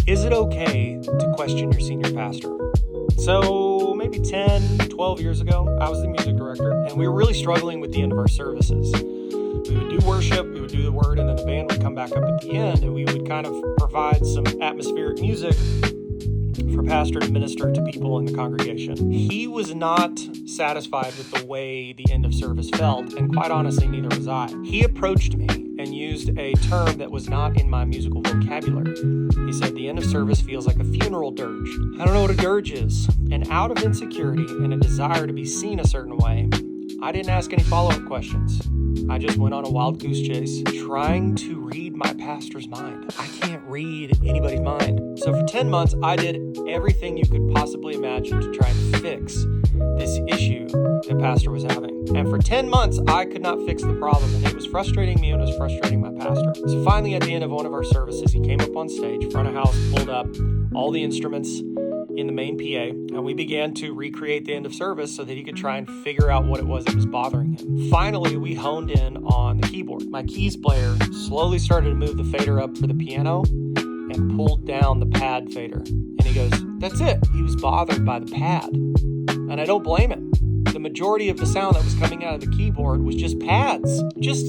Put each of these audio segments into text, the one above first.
Is it okay to question your senior pastor? So maybe 10, 12 years ago, I was the music director, and we were really struggling with the end of our services. We would do worship, we would do the word, and then the band would come back up at the end, and we would kind of provide some atmospheric music for pastor to minister to people in the congregation. He was not satisfied with the way the end of service felt, and quite honestly, neither was I. He approached me and used a term that was not in my musical vocabulary. He said, the end of service feels like a funeral dirge. I don't know what a dirge is. And out of insecurity and a desire to be seen a certain way, I didn't ask any follow-up questions. I just went on a wild goose chase, trying to read my pastor's mind. I can't read anybody's mind. So for 10 months, I did everything you could possibly imagine to try and fix this issue that pastor was having. And for 10 months, I could not fix the problem, and it was frustrating me and it was frustrating my pastor. So finally, at the end of one of our services, he came up on stage, front of house, pulled up all the instruments in the main PA, and we began to recreate the end of service so that he could try and figure out what it was that was bothering him. Finally, we honed in on the keyboard. My keys player slowly started to move the fader up for the piano and pulled down the pad fader. And he goes, that's it. He was bothered by the pad. And I don't blame him. The majority of the sound that was coming out of the keyboard was just pads, just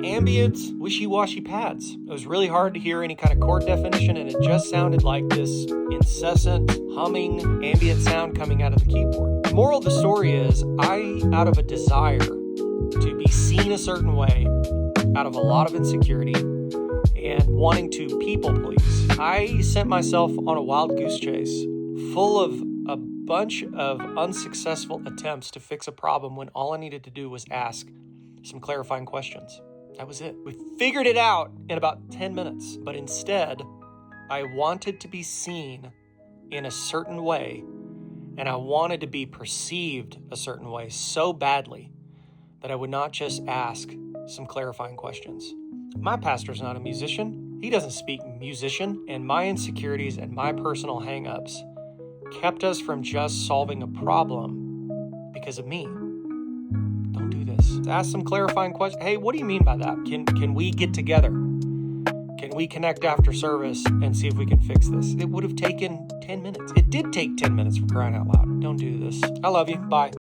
ambient, wishy-washy pads. It was really hard to hear any kind of chord definition, and it just sounded like this incessant humming ambient sound coming out of the keyboard. The moral of the story is, out of a desire to be seen a certain way, out of a lot of insecurity, and wanting to people please, I sent myself on a wild goose chase full of a bunch of unsuccessful attempts to fix a problem when all I needed to do was ask some clarifying questions. That was it. We figured it out in about 10 minutes, but instead, I wanted to be seen in a certain way, and I wanted to be perceived a certain way so badly that I would not just ask some clarifying questions. My pastor's not a musician. He doesn't speak musician, and my insecurities and my personal hang-ups kept us from just solving a problem because of me. Don't do this. Ask some clarifying questions. Hey, what do you mean by that? Can we get together? Can we connect after service and see if we can fix this? It would have taken 10 minutes. It did take 10 minutes, for crying out loud. Don't do this. I love you. Bye.